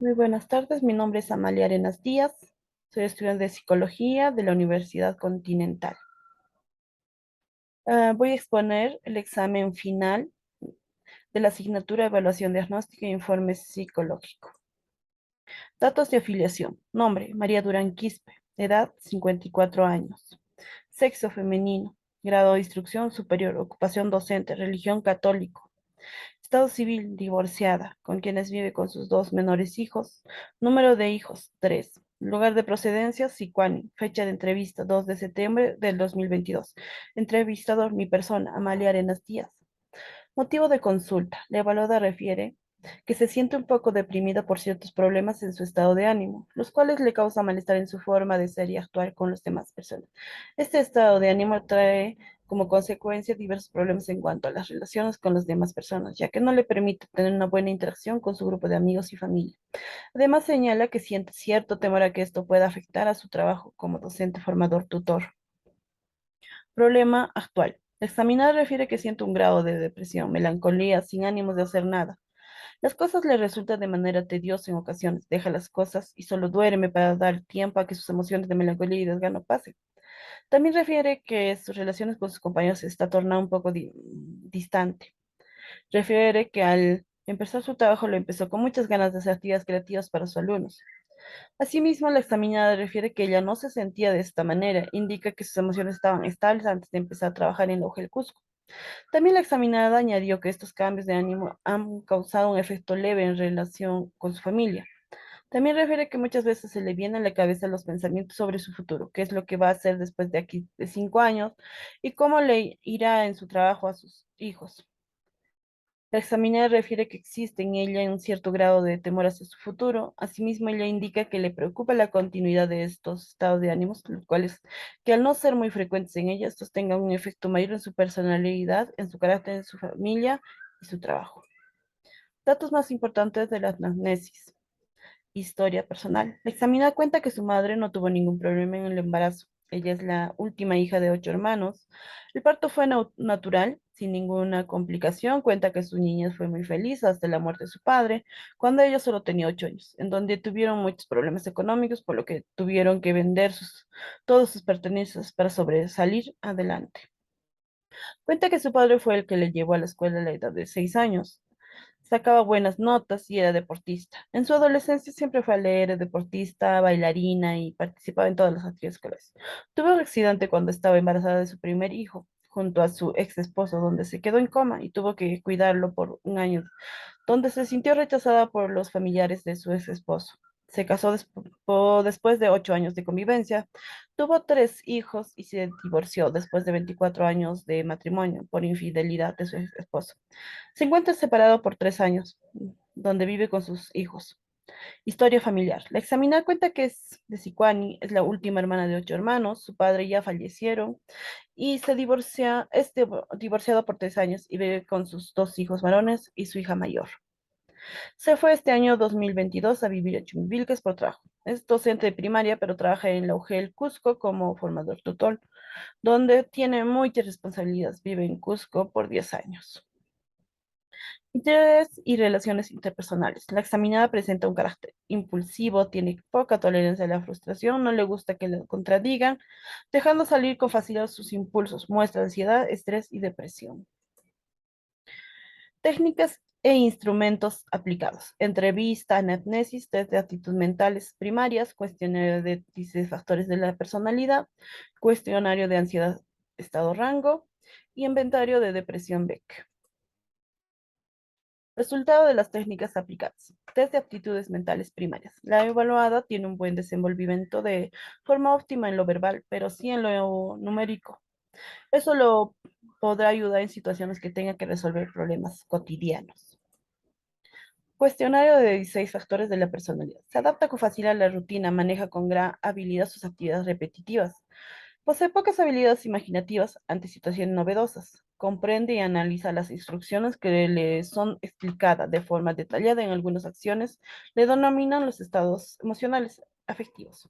Muy buenas tardes, mi nombre es Amalia Arenas Díaz, soy estudiante de Psicología de la Universidad Continental. Voy a exponer el examen final de la asignatura Evaluación Diagnóstica e Informe Psicológico. Datos de afiliación. Nombre, María Durán Quispe. Edad, 54 años. Sexo femenino. Grado de instrucción superior. Ocupación docente. Religión católico. Estado civil, divorciada, con quienes vive con sus dos menores hijos. Número de hijos, 3. Lugar de procedencia, Sicuani. Fecha de entrevista, 2 de septiembre del 2022. Entrevistador, mi persona, Amalia Arenas Díaz. Motivo de consulta. La evaluada refiere que se siente un poco deprimida por ciertos problemas en su estado de ánimo, los cuales le causan malestar en su forma de ser y actuar con las demás personas. Este estado de ánimo trae como consecuencia diversos problemas en cuanto a las relaciones con las demás personas, ya que no le permite tener una buena interacción con su grupo de amigos y familia. Además, señala que siente cierto temor a que esto pueda afectar a su trabajo como docente, formador, tutor. Problema actual. La examinada refiere que siente un grado de depresión, melancolía, sin ánimos de hacer nada. Las cosas le resultan de manera tediosa en ocasiones. Deja las cosas y solo duerme para dar tiempo a que sus emociones de melancolía y desgano pasen. También refiere que sus relaciones con sus compañeros se está tornando un poco distante. Refiere que al empezar su trabajo lo empezó con muchas ganas de hacer actividades creativas para sus alumnos. Asimismo, la examinada refiere que ella no se sentía de esta manera. Indica que sus emociones estaban estables antes de empezar a trabajar en la UGEL Cusco. También la examinada añadió que estos cambios de ánimo han causado un efecto leve en relación con su familia. También refiere que muchas veces se le vienen a la cabeza los pensamientos sobre su futuro, qué es lo que va a hacer después de aquí de 5 años y cómo le irá en su trabajo a sus hijos. La examinada refiere que existe en ella un cierto grado de temor hacia su futuro. Asimismo, ella indica que le preocupa la continuidad de estos estados de ánimos, los cuales, que al no ser muy frecuentes en ella, estos tengan un efecto mayor en su personalidad, en su carácter, en su familia y su trabajo. Datos más importantes de la anamnesis. Historia personal. La examinada cuenta que su madre no tuvo ningún problema en el embarazo. Ella es la última hija de 8 hermanos. El parto fue natural, sin ninguna complicación. Cuenta que su niñez fue muy feliz hasta la muerte de su padre, cuando ella solo tenía 8 años, en donde tuvieron muchos problemas económicos, por lo que tuvieron que vender todos sus pertenencias para sobresalir adelante. Cuenta que su padre fue el que le llevó a la escuela a la edad de 6 años. Sacaba buenas notas y era deportista. En su adolescencia siempre fue a leer, deportista, bailarina y participaba en todas las actividades escolares. Tuvo un accidente cuando estaba embarazada de su primer hijo, junto a su ex esposo, donde se quedó en coma y tuvo que cuidarlo por un año, donde se sintió rechazada por los familiares de su ex esposo. Se casó después de 8 años de convivencia, tuvo 3 hijos y se divorció después de 24 años de matrimonio por infidelidad de su ex esposo. Se encuentra separado por 3 años, donde vive con sus hijos. Historia familiar. La examinada cuenta que es de Sicuani, es la última hermana de 8 hermanos, su padre ya fallecieron y divorciado por 3 años y vive con sus dos hijos varones y su hija mayor. Se fue este año 2022 a vivir a Chumbivilcas por trabajo. Es docente de primaria, pero trabaja en la UGEL Cusco como formador tutor, donde tiene muchas responsabilidades. Vive en Cusco por 10 años. Interés y relaciones interpersonales. La examinada presenta un carácter impulsivo, tiene poca tolerancia a la frustración, no le gusta que le contradigan, dejando salir con facilidad sus impulsos, muestra ansiedad, estrés y depresión. Técnicas e instrumentos aplicados. Entrevista, anamnesis, test de actitudes mentales primarias, cuestionario de 16 factores de la personalidad, cuestionario de ansiedad, estado rango y inventario de depresión Beck. Resultado de las técnicas aplicadas. Test de aptitudes mentales primarias. La evaluada tiene un buen desenvolvimiento de forma óptima en lo verbal, pero sí en lo numérico. Eso lo podrá ayudar en situaciones que tenga que resolver problemas cotidianos. Cuestionario de 16 factores de la personalidad. Se adapta con facilidad a la rutina, maneja con gran habilidad sus actividades repetitivas. Posee pocas habilidades imaginativas ante situaciones novedosas. Comprende y analiza las instrucciones que le son explicadas de forma detallada en algunas acciones. Le denominan los estados emocionales afectivos.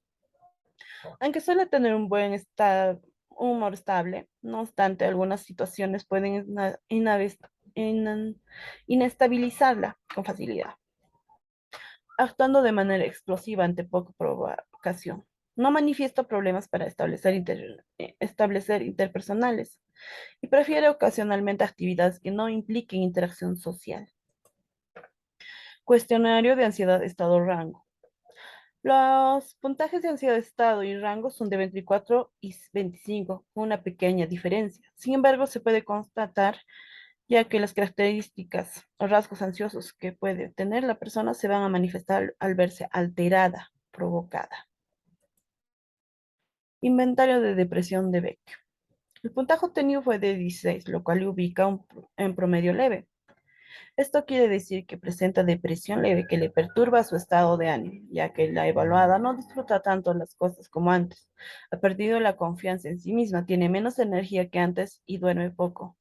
Aunque suele tener un humor estable, no obstante, algunas situaciones pueden ina- inestabilizarla con facilidad. actuando de manera explosiva ante poca provocación. No manifiesta problemas para establecer interpersonales y prefiere ocasionalmente actividades que no impliquen interacción social. Cuestionario de ansiedad estado-rango. Los puntajes de ansiedad estado y rango son de 24 y 25, con una pequeña diferencia. Sin embargo, se puede constatar ya que las características o rasgos ansiosos que puede tener la persona se van a manifestar al verse alterada, provocada. Inventario de depresión de Beck. El puntaje obtenido fue de 16, lo cual le ubica en promedio leve. Esto quiere decir que presenta depresión leve que le perturba su estado de ánimo, ya que la evaluada no disfruta tanto las cosas como antes. Ha perdido la confianza en sí misma, tiene menos energía que antes y duerme poco,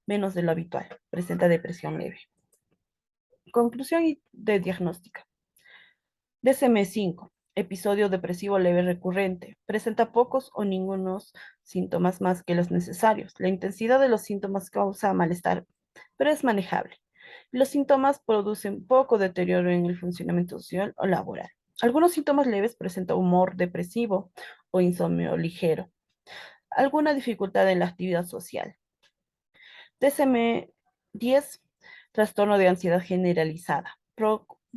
menos de lo habitual. Presenta depresión leve. Conclusión de diagnóstica. DSM-5. Episodio depresivo leve recurrente. Presenta pocos o ningunos síntomas más que los necesarios. La intensidad de los síntomas causa malestar, pero es manejable. Los síntomas producen poco deterioro en el funcionamiento social o laboral. Algunos síntomas leves presentan humor depresivo o insomnio ligero. Alguna dificultad en la actividad social. DSM-10, trastorno de ansiedad generalizada.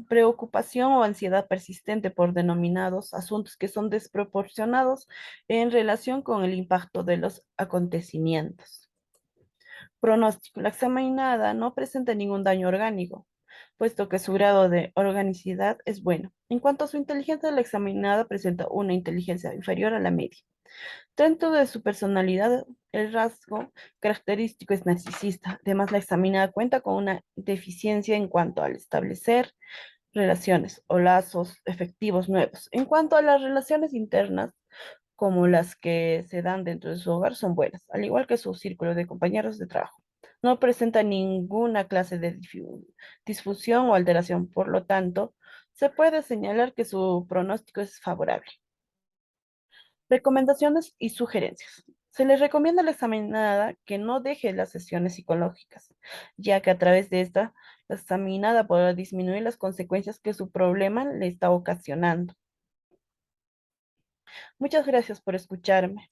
Preocupación o ansiedad persistente por denominados asuntos que son desproporcionados en relación con el impacto de los acontecimientos. Pronóstico. La examinada no presenta ningún daño orgánico, puesto que su grado de organicidad es bueno. En cuanto a su inteligencia, la examinada presenta una inteligencia inferior a la media. Dentro de su personalidad, el rasgo característico es narcisista. Además, la examinada cuenta con una deficiencia en cuanto al establecer relaciones o lazos efectivos nuevos. En cuanto a las relaciones internas, como las que se dan dentro de su hogar, son buenas, al igual que su círculo de compañeros de trabajo. No presenta ninguna clase de disfunción o alteración, por lo tanto, se puede señalar que su pronóstico es favorable. Recomendaciones y sugerencias. Se les recomienda a la examinada que no deje las sesiones psicológicas, ya que a través de esta, la examinada podrá disminuir las consecuencias que su problema le está ocasionando. Muchas gracias por escucharme.